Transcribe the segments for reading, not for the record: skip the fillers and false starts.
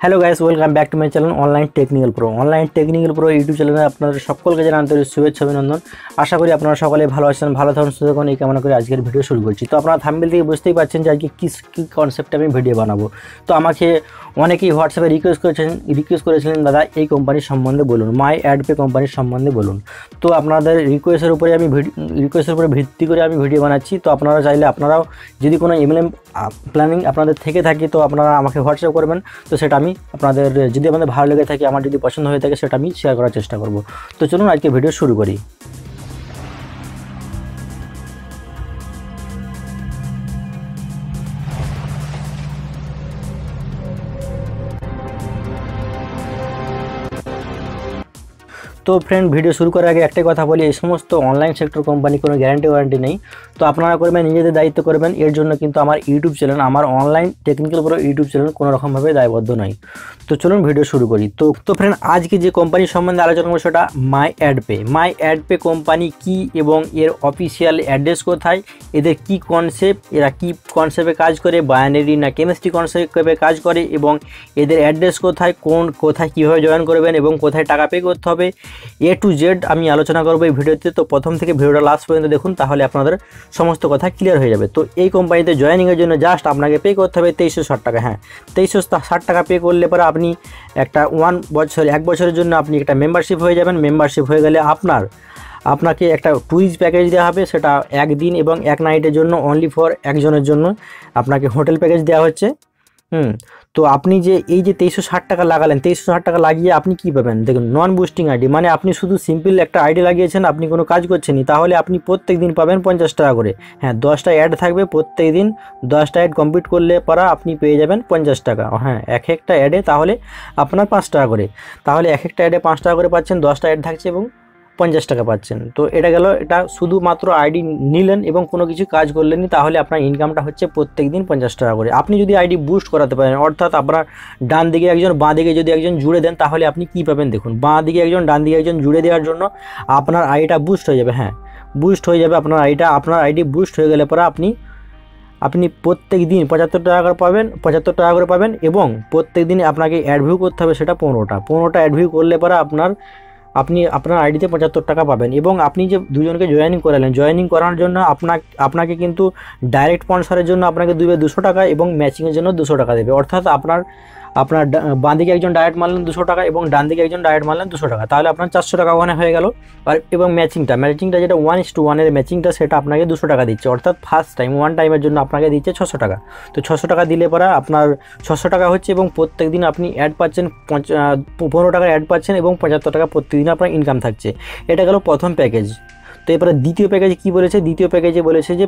Hello guys, welcome back to my channel online technical pro YouTube চ্যানেলে আপনাদের সকলকে জানাই আন্তরিক শুভেচ্ছা অভিনন্দন। আশা করি আপনারা সকলে ভালো আছেন, ভালো থাকুন, সুস্থ থাকুন, এই কামনা করে আজকের ভিডিও শুরু করছি। তো আপনারা থাম্বনেল থেকে বুঝতেই পারছেন যে আজকে কী কনসেপ্টে আমি ভিডিও বানাবো। তো আমাকে অনেকেই হোয়াটসঅ্যাপে রিকোয়েস্ট করেছিলেন দাদা এই কোম্পানির সম্বন্ধে বলুন, মাই অ্যাডপে কোম্পানির সম্বন্ধে বলুন। তো আপনাদের রিকোয়েস্টের উপরে ভিত্তি করে আমি ভিডিও বানাচ্ছি। তো আপনারা চাইলে আপনারাও যদি কোনো এমএলএম প্ল্যানিং আপনাদের থেকে থাকে তো আপনারা আমাকে হোয়াটসঅ্যাপ করবেন। তো সেটা আমি আপনাদের যদি আমাদের ভালো লেগে থাকে, আমার যদি পছন্দ হয়ে থাকে, সেটা আমি শেয়ার করার চেষ্টা করব। তো চলুন আজকে ভিডিও শুরু করি। তো ফ্রেন্ড, ভিডিও শুরু করার আগে একটাই কথা বলি, এই সমস্ত অনলাইন সেক্টর কোম্পানি কোনো গ্যারান্টি ওয়ারেন্টি নেই। তো আপনারা করবেন নিজেদের দায়িত্ব করবেন। এর জন্য কিন্তু আমার ইউটিউব চ্যানেল, আমার online technical pro YouTube channel কোনো রকমভাবে দায়বদ্ধ নয়। তো চলুন ভিডিও শুরু করি। তো ফ্রেন্ড, আজকে যে কোম্পানির সম্বন্ধে আলোচনা করবো সেটা মাই অ্যাডপে কোম্পানি কি এবং এর অফিসিয়াল অ্যাড্রেস কোথায়, এদের কি কনসেপ্ট, এরা কি কনসেপ্টে কাজ করে, বায়োনারি না কেমিস্ট্রি কনসেপ্টে কাজ করে, এবং এদের অ্যাড্রেস কোথায়, কোথায় কীভাবে জয়েন করবেন এবং কোথায় টাকা পে করতে হবে, A to Z আমি আলোচনা করবো এই ভিডিওতে। তো প্রথম থেকে ভিডিওটা লাস্ট পর্যন্ত দেখুন, তাহলে আপনাদের সমস্ত কথা ক্লিয়ার হয়ে যাবে। তো এই কোম্পানিতে জয়েনিংয়ের জন্য জাস্ট আপনাকে পে করতে হবে 2360 টাকা। হ্যাঁ, 2360 টাকা পে করলে পরে আপনি একটা এক বছরের জন্য আপনি একটা মেম্বারশিপ হয়ে যাবেন। মেম্বারশিপ হয়ে গেলে আপনাকে একটা ট্যুরিস্ট প্যাকেজ দেওয়া হবে, সেটা একদিন এবং এক নাইটের জন্য, অনলি ফর একজনের জন্য আপনাকে হোটেল প্যাকেজ দেওয়া হচ্ছে। তো আপনি যে এই যে 2360 টাকা লাগালেন, 2360 টাকা লাগিয়ে আপনি কি পাবেন দেখুন, নন বুস্টিং আইডি, মানে আপনি শুধু সিম্পল একটা আইডি লাগিয়েছেন, আপনি কোনো কাজ করছেনই, তাহলে আপনি প্রত্যেক দিন পাবেন 50 টাকা করে। হ্যাঁ, 10টা অ্যাড থাকবে, প্রত্যেক দিন 10টা অ্যাড কমপ্লিট করলে পরে আপনি পেয়ে যাবেন 50 টাকা। হ্যাঁ, এক একটা অ্যাডে তাহলে আপনার 5 টাকা করে, তাহলে এক একটা অ্যাডে 5 টাকা করে পাচ্ছেন, 10টা অ্যাড থাকছে এবং 50 টাকা পাচ্ছেন। তো এটা গেল, এটা শুধুমাত্র আইডি নিলেন এবং কোনো কিছু কাজ করলেনই, তাহলে আপনার ইনকামটা হচ্ছে প্রত্যেক দিন 50 টাকা করে। আপনি যদি আইডি বুস্ট করাতে পারেন, অর্থাৎ আপনার ডান দিকে একজন বাঁ দিকে যদি একজন জুড়ে দেন, তাহলে আপনি কি পাবেন দেখুন, বাঁ দিকে একজন ডান দিকে একজন জুড়ে দেওয়ার জন্য আপনার আইডিটা বুস্ট হয়ে যাবে। হ্যাঁ, বুস্ট হয়ে যাবে আপনার আইডি বুস্ট হয়ে গেলে পরে আপনি প্রত্যেক দিন 75 টাকা করে পাবেন এবং প্রত্যেক দিন আপনাকে অ্যাড ভিউ করতে হবে, সেটা 15টা অ্যাড ভিউ করলে পরে আপনি আপনার আইডিতে 75 টাকা পাবেন। এবং আপনি যে দুজনকে জয়েনিং করার জন্য আপনাকে কিন্তু ডাইরেক্ট স্পন্সরের জন্য আপনাকে দেবে 200 টাকা এবং ম্যাচিংয়ের জন্য 200 টাকা দেবে। অর্থাৎ আপনার বাঁ দিকে একজন ডাইরেক্ট মারলেন 200 টাকা এবং ডান দিকে একজন ডাইরেক্ট মারলেন 200 টাকা, তাহলে আপনার 400 টাকা ওখানে হয়ে গেল। এবং ম্যাচিংটা যেটা 1:1 ম্যাচিংটা, সেটা আপনাকে 200 টাকা দিচ্ছে। অর্থাৎ ফার্স্ট টাইম ওয়ান টাইমের জন্য আপনাকে দিচ্ছে 600 টাকা। তো 600 টাকা দিলে পরে আপনার 600 টাকা হচ্ছে এবং প্রত্যেক দিন আপনি অ্যাড পাচ্ছেন 15 টাকার অ্যাড পাচ্ছেন এবং 75 টাকা প্রত্যেকদিন আপনার ইনকাম থাকছে। এটা গেল প্রথম প্যাকেজ। তো এরপরে দ্বিতীয় প্যাকেজে কী বলেছে, দ্বিতীয় প্যাকেজে বলেছে যে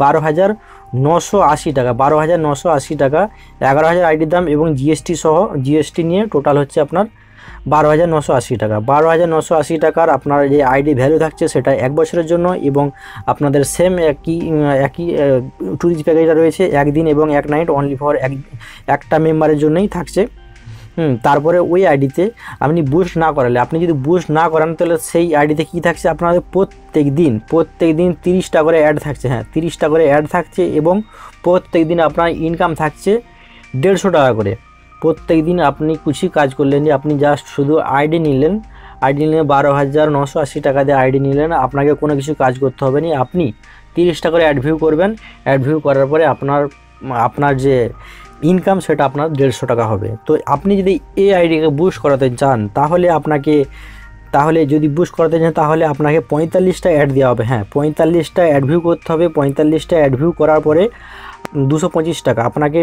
12,980 টাকা, 12,980 টাকা, 11,000 আইডির দাম এবং জিএসটি নিয়ে টোটাল হচ্ছে আপনার 12,980 টাকা। 12,980 টাকার আপনার যে আইডি ভ্যালু থাকছে সেটা এক বছরের জন্য, এবং আপনাদের সেম একই ট্যুরিস্ট প্যাকেজটা রয়েছে, একদিন এবং এক নাইট, অনলি ফর একটা মেম্বারের জন্যই থাকছে। তারপরে ওই আইডিতে আপনি বুস্ট না করান তাহলে সেই আইডিতে কী থাকছে, আপনাদের প্রত্যেক দিন 30টা করে অ্যাড থাকছে। হ্যাঁ, 30টা করে অ্যাড থাকছে এবং প্রত্যেক দিন আপনার ইনকাম থাকছে 150 টাকা করে। প্রত্যেক দিন আপনি কিছু কাজ করলেন যে আপনি জাস্ট শুধু আইডি নিলেন 12,980 টাকা দিয়ে আইডি নিলেন, আপনাকে কোনো কিছু কাজ করতে হবে না। আপনি 30টা করে অ্যাড ভিউ করবেন, অ্যাড ভিউ করার পরে আপনার যে ইনকাম সেটা আপনার 150 টাকা হবে। তো আপনি যদি এই আইডিকে বুস্ট করাতে চান তাহলে যদি বুস্ট করাতে চান তাহলে আপনাকে 45টা অ্যাড দেওয়া হবে। হ্যাঁ, 45টা অ্যাড ভিউ করতে হবে। 45টা অ্যাড ভিউ করার পরে 225 টাকা আপনাকে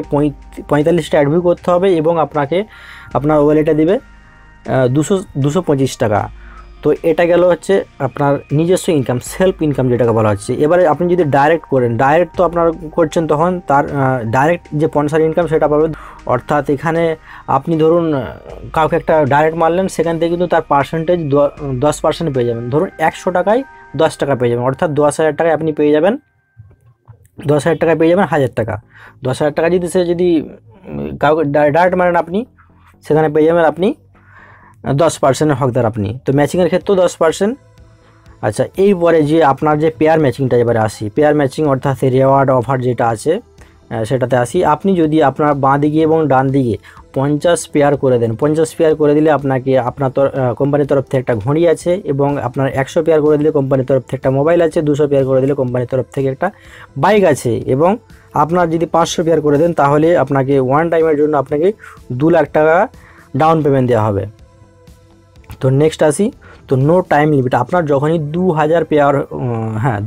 45টা অ্যাড ভিউ করতে হবে এবং আপনার ওয়ালেটে দেবে 225 টাকা। তো এটা গেল হচ্ছে আপনার নিজস্ব ইনকাম, সেলফ ইনকাম যেটাকে বলা হচ্ছে। এবারে আপনি যদি ডাইরেক্ট তো আপনার করছেন, তখন তার ডাইরেক্ট যে স্পন্সর ইনকাম সেটা পাবেন। অর্থাৎ এখানে আপনি ধরুন কাউকে একটা ডাইরেক্ট মারলেন, সেখান থেকে কিন্তু তার পার্সেন্টেজ 10% পেয়ে যাবেন। ধরুন 100 টাকায় 10 টাকা পেয়ে যাবেন, অর্থাৎ 10,000 টাকায় আপনি পেয়ে যাবেন 10,000 টাকায় পেয়ে যাবেন 1,000 টাকা। 10,000 টাকা যদি কাউকে ডাইরেক্ট মারেন আপনি, সেখানে পেয়ে যাবেন আপনি 10% হকদার আপনি। তো ম্যাচিংয়ের ক্ষেত্রেও 10%। আচ্ছা, এরপরে যে আপনার যে পেয়ার ম্যাচিংটা এবারে আসি, পেয়ার ম্যাচিং অর্থাৎ রেওয়ার্ড অফার যেটা আছে, সেটাতে আসি। আপনি যদি আপনার বাঁ দিকে এবং ডান দিকে 50 পেয়ার করে দেন, 50 পেয়ার করে দিলে আপনাকে আপনার কোম্পানির তরফ থেকে একটা ঘড়ি আছে, এবং আপনার 100 পেয়ার করে দিলে কোম্পানির তরফ থেকে একটা মোবাইল আছে, 200 পেয়ার করে দিলে কোম্পানির তরফ থেকে একটা বাইক আছে, এবং আপনার যদি 500 পেয়ার করে দেন তাহলে আপনাকে ওয়ান টাইমের জন্য আপনাকে 2 লাখ টাকা ডাউন পেমেন্ট দেওয়া হবে। তো নেক্সট আসি, তো নো টাইম লিমিট। আপনার যখনই 2000 পেয়ার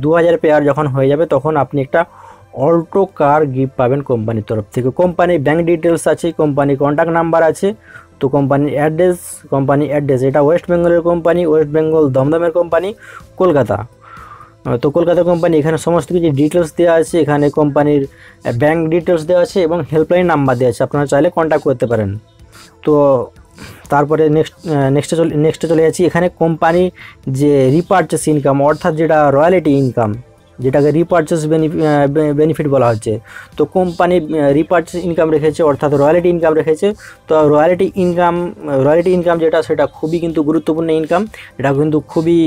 2000 পেয়ার যখন হয়ে যাবে তখন আপনি একটা অল্টো কার গিফট পাবেন কোম্পানির তরফ থেকে। কোম্পানির ব্যাঙ্ক ডিটেলস আছে, কোম্পানির কন্ট্যাক্ট নাম্বার আছে, তো কোম্পানির অ্যাড্রেস এটা ওয়েস্ট বেঙ্গলের কোম্পানি, ওয়েস্ট বেঙ্গল দমদমের কোম্পানি, কলকাতা। তো কলকাতা কোম্পানি, এখানে সমস্ত কিছু ডিটেলস দেওয়া আছে, এখানে কোম্পানির ব্যাঙ্ক ডিটেলস দেওয়া আছে এবং হেল্পলাইন নাম্বার দেওয়া আছে, আপনারা চাইলে কন্ট্যাক্ট করতে পারেন। তো তারপরে নেক্সটে চলে যাচ্ছি। এখানে কোম্পানি যে রিপারচেস ইনকাম, অর্থাৎ যেটা রয়্যালিটি ইনকাম, যেটাকে রিপারচেস বেনিফিট বলা হচ্ছে, তো কোম্পানি রিপারচেস ইনকাম রেখেছে, অর্থাৎ রয়্যালিটি ইনকাম রেখেছে। তো রয়্যালিটি ইনকাম যেটা, সেটা খুবই কিন্তু গুরুত্বপূর্ণ ইনকাম, এটা কিন্তু খুবই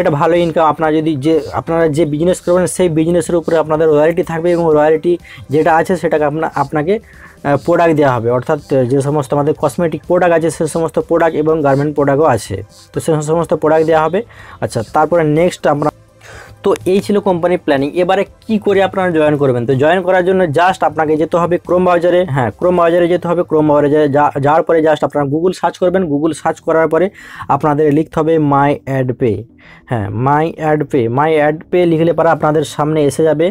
একটা ভালো ইনকাম। আপনারা যে বিজনেস করবেন সেই বিজনেসের উপরে আপনাদের রয়্যালিটি থাকবে, এবং রয়্যালিটি যেটা আছে সেটাকে আপনাকে প্রোডাক্ট দেওয়া হবে, অর্থাৎ যে সমস্ত আমাদের কসমেটিক প্রোডাক্ট আছে সে সমস্ত প্রোডাক্ট এবং গার্মেন্ট প্রোডাক্টও আছে, তো সে সমস্ত প্রোডাক্ট দেওয়া হবে। আচ্ছা, তারপরে নেক্সট আমরা, তো এই ছিল কোম্পানির প্ল্যানিং। এবারে কি করে আপনারা জয়েন করবেন? তো জয়েন করার জন্য জাস্ট আপনাকে যেতে হবে ক্রোম ব্রাউজারে, ক্রোম ব্রাউজারে যেতে হবে। ক্রোম ব্রাউজারে যাওয়ার পরে জাস্ট আপনারা গুগল সার্চ করবেন। গুগল সার্চ করার পরে আপনাদের লিখতে হবে মাই অ্যাড পে। মাই অ্যাড পে লিখলে পরে আপনাদের সামনে এসে যাবে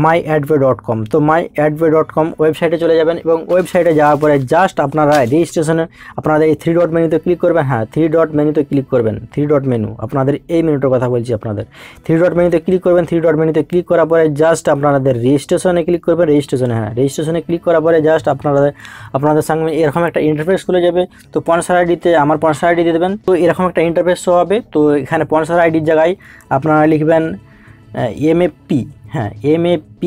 myadpay.com। তো myadpay.com ওয়েবসাইটে চলে যাবেন, এবং ওয়েবসাইটে যাওয়ার পরে জাস্ট আপনারা রেজিস্ট্রেশনে আপনাদের এই 3 ডট মেনুতে ক্লিক করবেন। 3 ডট মেনুতে ক্লিক করবেন। 3 ডট মেনু, আপনাদের এই মেনুটার কথা বলছি আপনাদের। 3 ডট মেনুতে ক্লিক করবেন। 3 ডট মেনুতে ক্লিক করার পরে জাস্ট আপনাদের রেজিস্ট্রেশনে ক্লিক করবেন। রেজিস্ট্রেশনে ক্লিক করার পরে জাস্ট আপনাদের সামনে এরকম একটা ইন্টারফেস খুলে যাবে। তো স্পন্সর আইডিতে আমার স্পন্সর আইডি দিয়ে দেবেন। তো এরকম একটা ইন্টারফেস শো হবে। তো এখানে স্পন্সর আইডির জায়গায় আপনারা লিখবেন MAP, MAP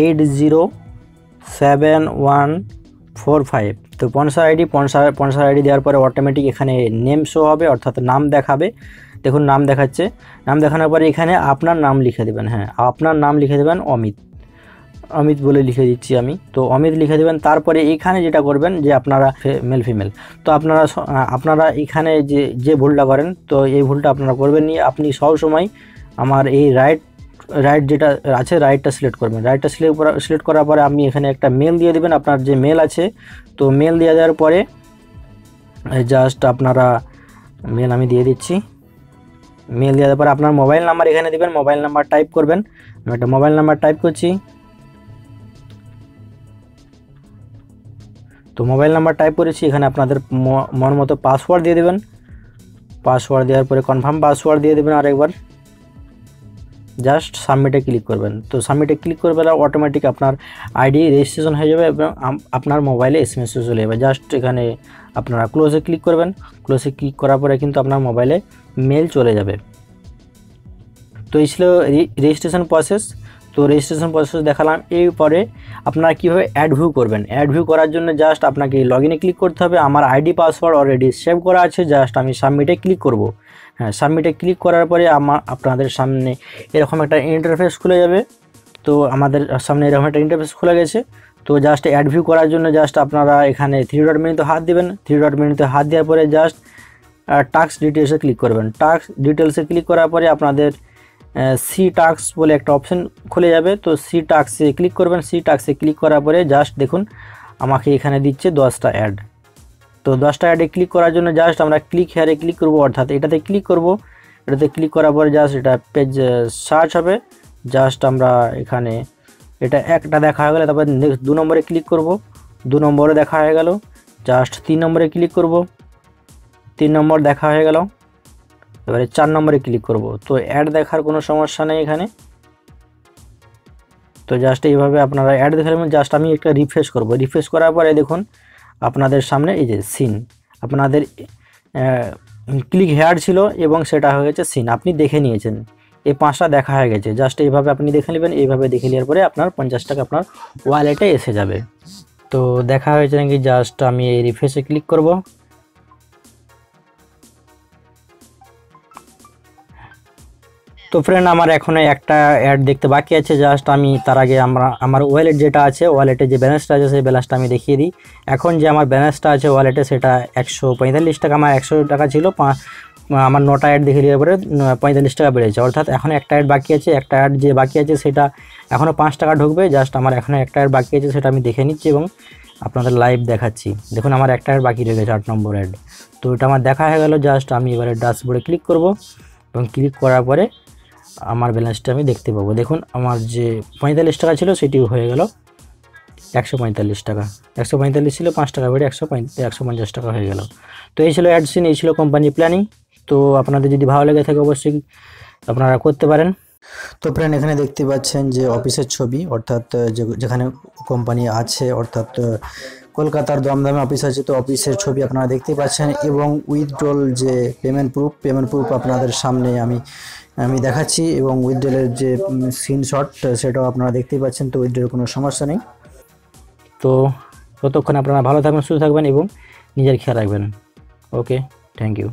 807145। তো স্পন্সর আইডি দেওয়ার পরে অটোমেটিক এখানে নেম শো হবে, অর্থাৎ নাম দেখাবে। দেখুন নাম দেখাচ্ছে। নাম দেখানোর পরে এখানে আপনার নাম লিখে দেবেন। আপনার নাম লিখে দেবেন অমিত বলে লিখে দিচ্ছি আমি। তো অমিত লিখে দেবেন। তারপরে এখানে যেটা করবেন যে আপনারা মেল ফিমেল, তো আপনারা এখানে যে ভুলটা করেন, তো এই ভুলটা আপনারা করবেন নি। আপনি সবসময় আমার এই রাইট যেটা আছে রাইটটা সিলেক্ট করবেন। রাইটটা সিলেক্ট করার পরে আপনি এখানে একটা মেল দিয়ে দেবেন, আপনার যে মেল আছে। তো মেল দিয়ে দেওয়ার পরে জাস্ট আপনারা মেল আমি দিয়ে দিচ্ছি। মেল দেওয়ার পরে আপনার মোবাইল নাম্বার এখানে দেবেন, মোবাইল নাম্বার টাইপ করবেন। আমি একটা মোবাইল নাম্বার টাইপ করছি। তো মোবাইল নাম্বার টাইপ করেছি, এখানে আপনাদের মন মতো পাসওয়ার্ড দিয়ে দেবেন। পাসওয়ার্ড দেওয়ার পরে কনফার্ম পাসওয়ার্ড দিয়ে দেবেন আরেকবার। জাস্ট সাবমিটে ক্লিক করবেন। তো সাবমিটে ক্লিক করবেন, অটোমেটিক আপনার আইডি রেজিস্ট্রেশন হয়ে যাবে এবং আপনার মোবাইলে SMS চলে যাবে। জাস্ট এখানে আপনারা ক্লোজে ক্লিক করবেন। ক্লোজে ক্লিক করার পরে কিন্তু আপনার মোবাইলে মেল চলে যাবে। তো এই ছিল রেজিস্ট্রেশন প্রসেস। তো রেজিস্ট্রেশন প্রসেস দেখালাম। এরপরে আপনারা কীভাবে অ্যাড ভিউ করবেন। অ্যাড ভিউ করার জন্য জাস্ট আপনাকে লগইনে ক্লিক করতে হবে। আমার আইডি পাসওয়ার্ড অলরেডি সেভ করা আছে, জাস্ট আমি সাবমিটে ক্লিক করব। সাবমিটে ক্লিক করার পরে আপনাদের সামনে এরকম একটা ইন্টারফেস খুলে যাবে। তো আমাদের সামনে এরকম একটা ইন্টারফেস খুলে গেছে। তো জাস্ট অ্যাড ভিউ করার জন্য জাস্ট আপনারা এখানে 3 ডট মেনুতে হাত দিবেন। 3 ডট মেনুতে হাত দেওয়ার পরে জাস্ট টাস্ক ডিটেলসে ক্লিক করবেন। টাস্ক ডিটেলসে ক্লিক করার পরে আপনাদের সি টাস্ক বলে একটা অপশন খুলে যাবে। তো সি টাস্কে ক্লিক করবেন। সি টাস্কে ক্লিক করার পরে জাস্ট দেখুন আমাকে এখানে দিচ্ছে 10টা অ্যাড। তো 10টা অ্যাডে ক্লিক করার জন্য জাস্ট আমরা ক্লিক হেয়ারে ক্লিক করব, অর্থাৎ এটাতে ক্লিক করব। এটাতে ক্লিক করার পরে জাস্ট এটা পেজ সার্চ হবে। জাস্ট আমরা এখানে এটা একটা দেখা হয়ে গেলে তারপর নেক্সট 2 নম্বরে ক্লিক করব। 2 নম্বরে দেখা হয়ে গেল। জাস্ট 3 নম্বরে ক্লিক করব। 3 নম্বর দেখা হয়ে গেল। এবারে 4 নম্বরে ক্লিক করব। তো অ্যাড দেখার কোনো সমস্যা নেই এখানে। তো জাস্ট এইভাবে আপনারা অ্যাড দেখাবেন। জাস্ট আমি একটা রিফ্রেশ করব। রিফ্রেশ করার পরে দেখুন আপনাদের সামনে এই যে সিন, আপনাদের ক্লিক হেয়ার ছিল এবং সেটা হয়ে গেছে সিন। আপনি দেখে নিয়েছেন, এই 5টা দেখা হয়ে গেছে। জাস্ট এইভাবে আপনি দেখে নেবেন। এইভাবে দেখে নেওয়ার পরে আপনার 50 টাকা আপনার ওয়ালেটে এসে যাবে। তো দেখা হয়েছে নাকি, জাস্ট আমি এই রিফ্রেশে ক্লিক করব। তো ফ্রেন্ড আমার এখনো একটা অ্যাড দেখতে বাকি আছে, জাস্ট আমি তার আগে আমার ওয়ালেট যেটা আছে, ওয়ালেটে যে ব্যালেন্সটা আছে সেই ব্যালেন্সটা আমি দেখিয়ে দিই। এখন যে আমার ব্যালেন্সটা আছে ওয়ালেটে সেটা 145 টাকা, আমার 100 টাকা ছিল, আমার 9টা অ্যাড দেখে দেওয়ার পরে 45 টাকা বেড়েছে, অর্থাৎ এখন একটা অ্যাড বাকি আছে। একটা অ্যাড যে বাকি আছে সেটা এখনও 5 টাকা ঢুকবে, জাস্ট আমার এখনও একটা অ্যাড বাকি আছে, সেটা আমি দেখে নিচ্ছি এবং আপনাদের লাইভ দেখাচ্ছি। দেখুন আমার একটা অ্যাড বাকি রয়ে গেছে, 8 নম্বর অ্যাড। তো এটা আমার দেখা হয়ে গেল, জাস্ট আমি এবারে ড্যাশবোর্ডে ক্লিক করব এবং ক্লিক করার পরে আমার ব্যালেন্সটা আমি দেখতে পাবো। দেখুন আমার যে 45 টাকা ছিল সেটি হয়ে গেল 145 টাকা। 145 ছিল, 5 টাকা বেড়ে 150 টাকা হয়ে গেল। তো এই ছিল অ্যাডসিন, এই ছিল কোম্পানি প্ল্যানিং। তো আপনাদের যদি ভালো লেগে থাকে অবশ্যই আপনারা করতে পারেন। তো ফ্রেন্ড এখানে দেখতে পাচ্ছেন যে অফিসের ছবি, অর্থাৎ যেখানে কোম্পানি আছে, অর্থাৎ কলকাতার দমদমে অফিস আছে, তো অফিসের ছবি আপনারা দেখতে পাচ্ছেন এবং উইথড্রল যে পেমেন্ট প্রুফ আপনাদের সামনে আমি দেখাচ্ছি এবং উইথড্রলের যে স্ক্রিনশট সেটাও আপনারা দেখতেই পাচ্ছেন। তো উইথড্রলের কোনো সমস্যা নেই। তো ততক্ষণ আপনারা ভালো থাকবেন, সুস্থ থাকবেন এবং নিজের খেয়াল রাখবেন। ওকে, থ্যাংক ইউ।